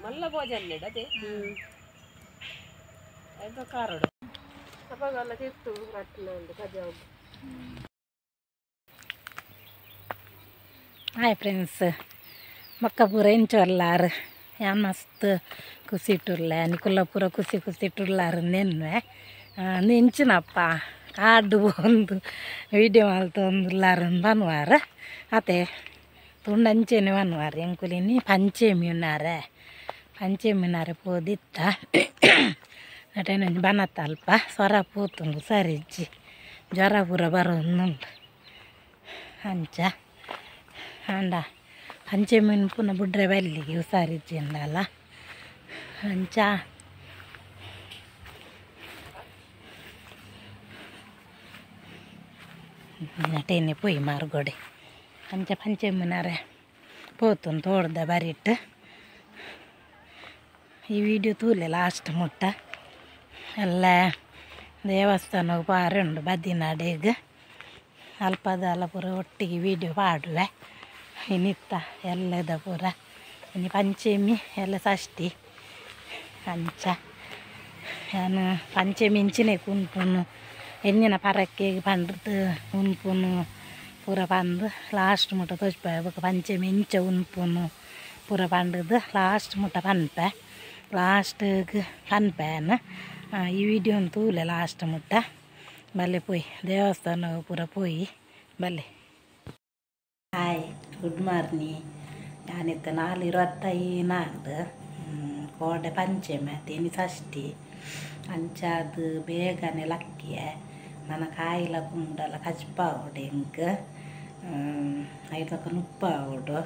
നല്ല ഭോജനല്ലേ അതെ ഏതോ കാറോട് അപ്പൊ നല്ല ചെത്തു കട്ടിലുണ്ട് കജാവ്. ಹಾಯ್ ಫ್ರೆಂಡ್ಸ್, ಮಕ್ಕ ಪೂರ ಎಂಚೊಲ್ಲಾರು ಯಾ ಮಸ್ತ್ ಕುಸಿಟ್ಟುರ್ಲೆ ನಿಕುಲ್ಲ ಪೂರ ಕುಸಿಟ್ಟುರ್ಲಾರು ನೆನ್ನೆ ನೆಂಚಿನಪ್ಪ ಕಾಡು ಒಂದು ವೀಡಿಯೋ ಮಲ್ತೊಂದುಲ್ಲಾರು ಬನ್ವಾರ ಅತೆ ತುಂಡಂಚೆನೆ ಬನ್ವಾರ ಎಂಕುಲಿನಿ ಪಂಚಮಿ ಉನ್ನಾರೆ ಪೋದಿತ್ತ ನಟೇನೊಂದು ಬನತ್ತ ಅಲ್ಪ ಸ್ವರ ಪೂತುಂಡು ಸರಿಜ್ಜಿ ಜ್ವರ ಪೂರ ಬರೋದುಂಡು ಅಂಚ ಅಂಡ ಪಂಚಮೀನು ಪುನಃ ಬಿಡ್ರೆ ಬಲ್ಲಿಗೆ ಹುಷಾರಿಜ್ಜಿಂದಲ್ಲ ಅಂಚ ನಟೇನೆ ಪೊಯ್ ಮಾರ್ಗೊಡೆ ಅಂಚ ಪಂಚಮೀನಾರೆ ಪೋತುಂಡು ತೋಡ್ದ ಬರಿಟ್ಟು ಈ ವಿಡಿಯೋ ತೂಲೆ ಲಾಸ್ಟ್ ಮುಟ್ಟ ಎಲ್ಲ ದೇವಸ್ಥಾನಕ್ಕೆ ಪಾರುಂಡು ಬದಿನಾಡೆಗೆ ಅಲ್ಪದಲ್ಲ ಪೂರ ಒಟ್ಟಿಗೆ ವಿಡಿಯೋ ಪಾಡುವೆ ಇನ್ನಿತ್ತ ಎಲ್ಲದ ಪೂರ ಇನ್ನು ಪಂಚಮಿ ಎಲ್ಲ ಷಷ್ಠಿ ಅಂಚ ನಾನು ಪಂಚಮಿ ಇಂಚಿನೇ ಕುಂಪುನು ಎಣ್ಣಿನ ಪರಕ್ಕೆಗೆ ಪಂಡ್ರದ್ದು ಉನ್ಪುನು ಪೂರ ಪಂದು ಲಾಸ್ಟ್ ಮುಟ್ಟ ತೋಚ್ಪ ಪಂಚಮಿ ಇಂಚ ಉನ್ಪುನು ಪೂರ ಪಂಡ್ರದ್ದು ಲಾಸ್ಟ್ ಮುಟ್ಟ ಪನ್ಪೆ ಲಾಸ್ಟ್ಗೆ ಪನ್ಪೆನ ಈ ವಿಡಿಯೋನ ತೂಲೆ ಲಾಸ್ಟ್ ಮುಟ್ಟ ಬಲ್ಲೆ ಪೋಯ್ ದೇವಸ್ಥಾನ ಪೂರ ಪೋಯಿ ಬಲ್ಲೆ. Hi good morning. ഞാനിത്ത 4:25 ಕೋಡೆ ಪಂಚಮಿ ತೇನಿ ಷಷ್ಠಿ ಅಂಚಾದು ಬೇಗನೆ ಲಕ್ಕಿಯೆ ನನ್ನ ಕಾಯಿಲ ಕುಂಡಲ ಕಚ್ಪಾವುಡು ಎಂಕ್ ಐದಕ್ಕೆ ನುಪ್ಪಾವುಡು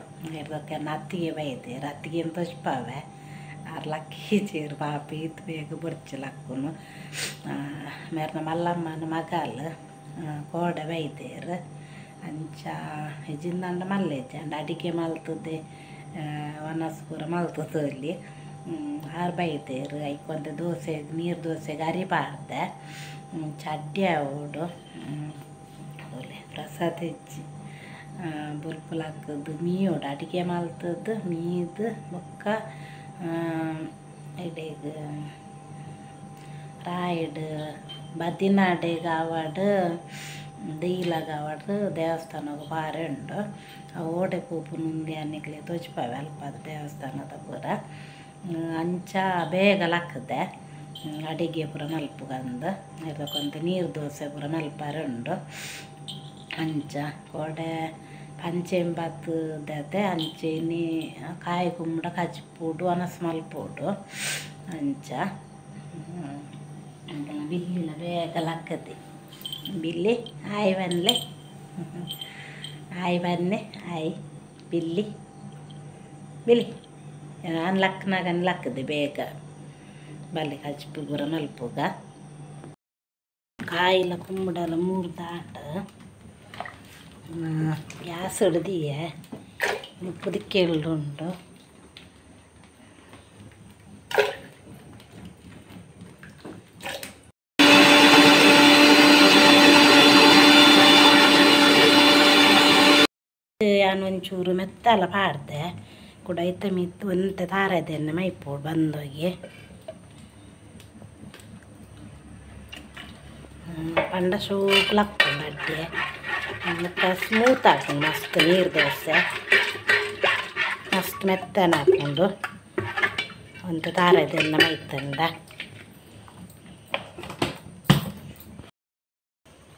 ಐದಕ್ಕೆ ಅತ್ತಿಗೆ ಬೈದೆ ಅತ್ತಿಗೆ ಅಂತ ತಚ್ಪಾವೆ ಆರು ಲಕ್ಕಿ ಚೀರು ಪಾಪಿ ಇದು ಬೇಗ ಬುರ್ಚಿ ಲಕ್ಕುನು ಮೇರ್ನ ಮಲ್ಲಮ್ಮನ ಮಗಲು ಕೋಡೆ ಬೈದೇರು ಅಂಚ ಹೆಜ್ಜಿಂದಂಡ ಮಲ್ಲೆಜ್ಜೆ ಅಂಡ ಅಡಿಗೆ ಮಲ್ತದೆ ವನಸ್ಪುರ ಮಲ್ತದೆ ಅಲ್ಲಿ ಆರು ಬೈದೇರು ಐಕೊಂತ ದೋಸೆ ನೀರು ದೋಸೆಗೆ ಅರಿಬಾರ್ದೆ ಚಡ್ಡಿ ಅವಡು ಒಲೆ ಪ್ರಸಾದ ಹೆಜ್ಜಿ ಬುಲ್ಪುಲಾಕದು ಮೀಯೋಡು ಅಡಿಗೆ ಮಲ್ತದ್ದು ಮೀದು ಬೊಕ್ಕ ಇಡೀಗ ರಾಯಡು ಬದಿನಾಡೆಗೆ ಆವಾಡು ದೀಲಾಗ ಆವಾಡು ದೇವಸ್ಥಾನಕ್ಕೆ ಪಾರೆ ಉಂಡು ಓಡೆ ಪೂಪು ನುಂದಿ ಅನ್ನಿಕ್ಲೆ ತೋಚ್ಪಾವೆ ಅಲ್ಪದ ದೇವಸ್ಥಾನದ ಪೂರ ಅಂಚ ಬೇಗ ಲಕ್ಕದೆ ಅಡಿಗೆ ಪೂರ ಮಲ್ಪುಗಂದು ಇದಕ್ಕೊಂದು ನೀರು ದೋಸೆ ಪೂರ ಮಲ್ಪಾರೆ ಉಂಡು ಅಂಚ ಕೋಡೆ ಪಂಚಮಿ ಬತ್ತದತೆ ಅಂಚೆನಿ ಕಾಯಿ ಕುಂಬಡ ಕಚ್ಪುಡು ಅನಸ್ ಮಲ್ಪುಡು ಅಂಚ ಬಿಲ್ಲಿನ ಬೇಗ ಲಕ್ಕದೆ ಬಿಲ್ಲಿ ಆಯ್ ಬನ್ಲೆ ಆಯ್ ಬನ್ನೆ ಆಯ್ ಬಿಲ್ಲಿ ಬಿಲ್ಲಿ ನಾನು ಲಕ್ನಾಗ ಲಕ್ಕದೆ ಬೇಗ ಬಲ್ಲೆ ಕಚ್ಪು ಪೂರ ಮಲ್ಪುಗ ಕಾಯಿಲ ಕುಂಬಡಲ 3 ದಾಟ ಗ್ಯಾಸ್ ಹಿಡ್ದಿಯೆ ಪುದಿಕೆಳ್ಳುಂಡು ಒಂಚೂರು ಮೆತ್ತಲ ಪಾಡ್ದೆ ಕೂಡ ಐತ ಮಿತ್ತು ಒಂತ ತಾರದೆನ್ನ ಮೈಪೋಡು ಬಂದೋಗಿ ಪಂಡ ಸೂಪ್ ಲಕ್ಕೊಂಡು ಅಡ್ಡೆ ಮತ್ತು ಸ್ಮೂತ್ ಹಾಕೊಂಡು ಮಸ್ತ್ ನೀರು ದೋಸೆ ಮಸ್ತ್ ಮೆತ್ತನ ಹಾಕ್ಕೊಂಡು ಒಂದು ತಾರದೆಲ್ಲ ಮೈತಂಡ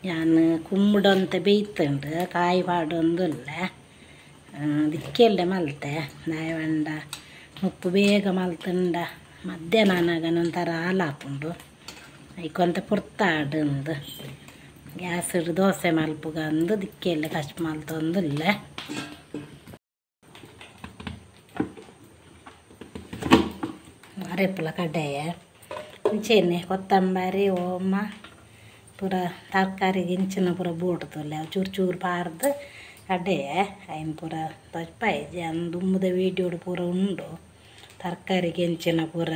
ನಾನು ಕುಂಬುಡು ಅಂತ ಬೇಯ್ತಂಡು ಕಾಯಿ ಪಾಡೊಂದುಲ್ಲ ದಿಕ್ಕೆಲ್ಲ ಮಲ್ತೆ ನಾಯವಂಡ ಉಪ್ಪು ಬೇಗ ಮಲ್ತಂಡ ಮಧ್ಯಾಹ್ನನಾಗ ಒಂಥರ ಹಾಲು ಹಾಕೊಂಡು ಐಕೊಂತ ಪುರ್ತಾಡುಂದು ಗ್ಯಾಸ್ ಹಿಡ್ದು ದೋಸೆ ಮಲ್ಪುಗಂದು ದಿಕ್ಕೆಲ್ಲ ಕಷ್ಟ ಮಲ್ತೊಂದುಲ್ಲ ಅರೆಪುಲ ಕಡೆಯ ಇಂಚೆನೆ ಕೊತ್ತಂಬರಿ ಓಮ ಪೂರ ತರಕಾರಿಗೆ ಇಂಚಿನ ಪೂರ ಬೋಡ್ತಲ್ಲ ಚೂರು ಚೂರು ಪಾರ್ದು ಕಡೆ ಐನ್ ಪೂರ ತಜ್ಪಾಯಿಜಿ ಅಂದು ಉಮ್ಮದ ವೀಡಿಯೋಡು ಪೂರ ಉಂಡು ತರಕಾರಿಗೆ ಇಂಚಿನ ಪೂರ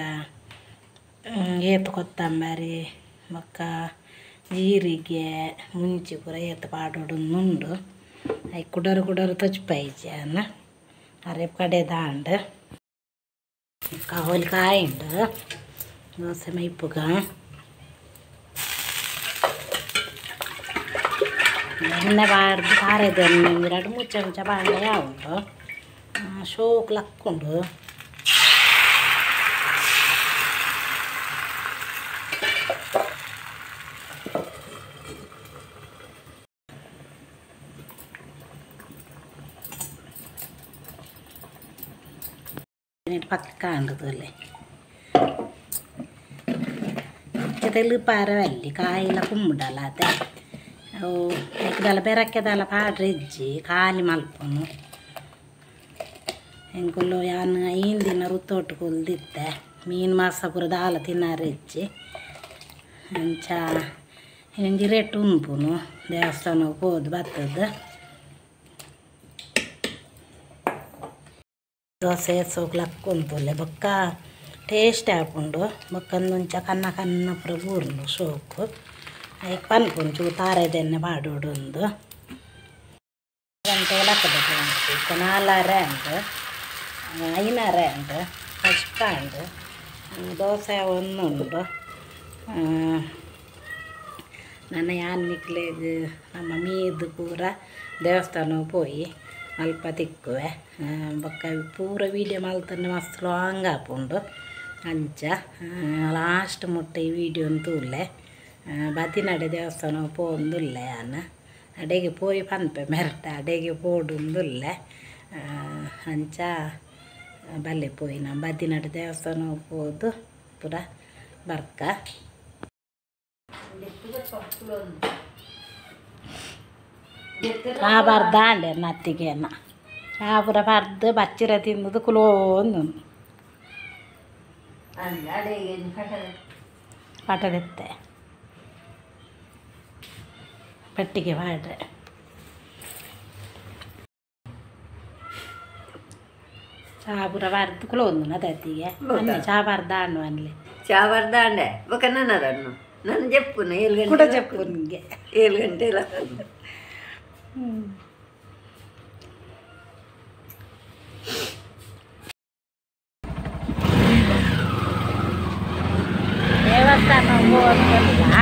ಏತು ಕೊತ್ತಂಬರಿ ಬೊಕ್ಕ ಜೀರಿಗೆ ಮುಂಚಿ ಪೂರ ಏತು ಪಾಡೋಡು ಉಂಡು ಐ ಕುಡರು ತಜ್ಪಾಯಿಜಿ ಅನ್ನ ಅರೆ ಕಡೆ ದಾಂಡ್ ಕಾವಲ್ಕಾಯಿ ಉಂಟು ದೋಸೆ ಮೈಪುಗ ಎಣ್ಣೆ ಬಾರ್ದು ತಾರೆದ ಎಣ್ಣೆ 2-3 ಚಮಚ ಬಾಂಡೆ ಉಂಟು ಶೋಕ್ ಲಕ್ಕೊಂಡು പക്ക കണ്ടതല്ലേ ചെതല് പരവല്ലേ കായല കുമ്മിടല്ലാതെ ಓ ಏಕದಲ್ಲ ಬೆರಕ್ಕೆದಲ್ಲ ಪಾಡ್ರಿಜ್ಜಿ ಖಾಲಿ ಮಲ್ಪನು ಹೆಂಗುಲ್ಲು ಯಾನು ಹಿಂದಿನ ರುತ್ತೊಟ್ಟು ಕುಲ್ದಿತ್ತೆ ಮೀನು ಮಾಸ ಪುರ ದಾಲ ತಿನ್ನಾರಿಜ್ಜಿ ಅಂಚ ಹಿಂದಿ ರೇಟ್ ಉಂಪುನು ದೇವಸ್ಥಾನಕ್ಕೆ ಹೋದು ಬರ್ತದ ದೋಸೆ ಸೋಗ್ಲಕ್ಕೊಂತುಲ್ಲೆ ಬೊಕ್ಕ ಟೇಸ್ಟ್ ಹಾಕೊಂಡು ಬೊಕ್ಕಂದುಂಚ ಕನ್ನ ಕನ್ನ ಪುರ ಬೂರ್ನು ಸೋಕು ಅದಕ್ಕೆ ಪನ್ಪುಂಚು ತಾರೆದೆಣ್ಣೆ ಪಾಡೋಡೊಂದು ಗಂಟೆ ಲಕ್ಕಬೇಕು ಉಂಟು 4 ಉಂಟು 5 ಉಂಟು ಕಷ್ಟ ಉಂಟು ದೋಸೆ ಒಂದುಂಟು ನನ್ನ ಯಾನ್ನಿಕ್ಲೆಗ್ ನಮ್ಮ ಮೀದು ಪೂರ ದೇವಸ್ಥಾನಕ್ಕೆ ಹೋಗಿ ಅಲ್ಪ ತಿಕ್ಕುವೆ ಬೊಕ್ಕ ಪೂರ ವೀಡಿಯೋ ಮಲ್ತಂದು ಮಸ್ತ್ ಲಾಂಗ್ ಆಪುಂಡು ಅಂಚ ಲಾಸ್ಟ್ ಮುಟ್ಟ ಈ ವೀಡಿಯೋನು ತೂಲೆ ಬದಿನಡೆ ದೇವಸ್ಥಾನಕ್ಕೆ ಪೋಂದುಲ್ಲೆ ನಾನು ಅಡೆಗೆ ಪೋಯಿ ಪನ್ಪೆ ಮೆರಟ ಅಡೆಗೆ ಪೋಡುಂದುಲ್ಲೆ ಅಂಚ ಬಲ್ಲೆ ಪೋಯಿ ನಾ ಬದಿನಡೆ ದೇವಸ್ಥಾನಕ್ಕೆ ಹೋದು ಪುರ ಬರ್ಕ ಚಾ ಬರ್ದಾಂಡೆ ನತ್ತಿಗೆನ ಚಾ ಪುರ ಬರ್ದು ಬಚ್ಚಿರ ತಿಂದು ಕುಲೋಂದು ಪಟದೆತ್ತೆ ಪೆಟ್ಟಿಗೆ ಮಾಡ್ರೆ ಚಾ ಪುರ ಬರ್ದು ಕುಲೋಂದು ನತ್ತಿಗೆ ಚಾ ಬರ್ದಾಂಡು ಅನ್ಲಿ ಚಾ ಬರ್ದಾಂಡೆ ಬೊಕ ನನ್ನದನ್ನು ನನ್ನ ಜಪ್ಪುನ 7 ಗಂಟೆ ಕೂಡ ಜಪ್ಪು ನಿಮಗೆ 7 ಗಂಟೆ ಎಲ್ಲ ದೇವಸ್ಥಾನ ಹೋಗೋದಿಲ್ಲ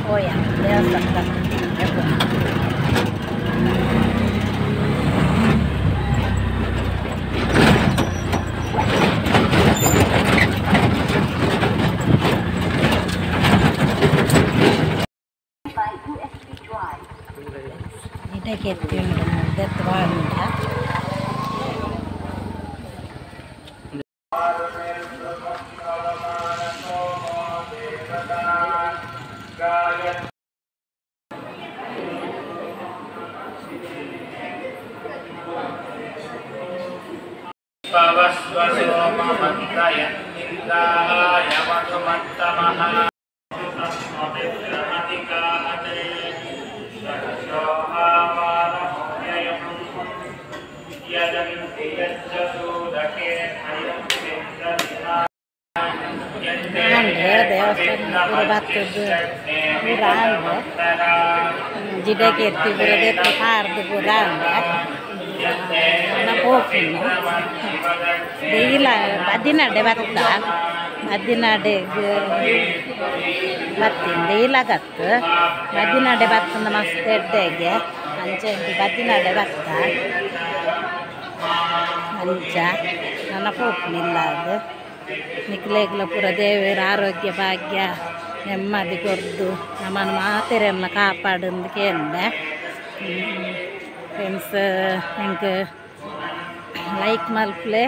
ಹೋಯ ದೇವಸ್ಥಾನ ಇದಕ್ಕೆ ಎತ್ತಿ ಉಂಟು ಎತ್ತು ಬಾಳುಂಟ ದೇವಸ್ಥಾನ ಪೂರ ಬರ್ತದ್ದು ಪೂರ ಜಿಡಕ್ಕೆ ಎತ್ತಿ ಪೂರ ದೆತ್ತು ಪಾರ್ದು ಪೂರ ಹೋಗ್ತೀನಿ ಇಲ್ಲ ಬದಿನಡೆ ಬತ್ತ ಬದಿನಡೆಗೆ ಬರ್ತೀನಿ ಡೈಲಾಗತ್ತು ಬದಿನಡೆ ಬತ್ತಂದ ಮಸ್ತ್ ಎಡ್ಡೆಗೆ ಅಂಚೆ ಬದಿನಡೆ ಬತ್ತ ಅಂಚ ನನ್ನ ಹೋಗ್ನಿಲ್ಲ ಅದು ನಿಕ್ಲೇಗ್ಲ ಪೂರ ದೇವರ ಆರೋಗ್ಯ ಭಾಗ್ಯ ನೆಮ್ಮದಿ ಕೊರ್ದು ನಮ್ಮನ್ನು ಮಾತೆರೆಲ್ಲ ಕಾಪಾಡಂದು ಕೇಂದೆ ಫ್ರೆಂಡ್ಸ್ ಹೆಂಗೆ ಲೈಕ್ ಮಲ್ಪಲೆ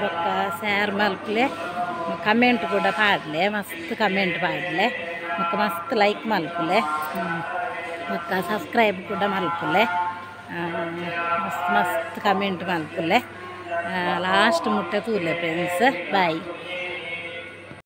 ಬೊಕ್ಕ ಶೇರ್ ಮಲ್ಪಲೆ ಕಮೆಂಟ್ ಕೂಡ ಪಾಡಲೆ ಮಸ್ತ್ ಕಮೆಂಟ್ ಪಾಡಲೆ ಬೊಕ್ಕ ಮಸ್ತ್ ಲೈಕ್ ಮಲ್ಪಲೆ ಬೊಕ್ಕ ಸಬ್ಸ್ಕ್ರೈಬ್ ಕೂಡ ಮಲ್ಪಲೆ ಮಸ್ತ್ ಮಸ್ತ್ ಕಮೆಂಟ್ ಮಲ್ಪಲೆ ಲಾಸ್ಟ್ ಮುಟ್ಟೆ ತೂಲೆ ಫ್ರೆಂಡ್ಸ್ ಬಾಯ್.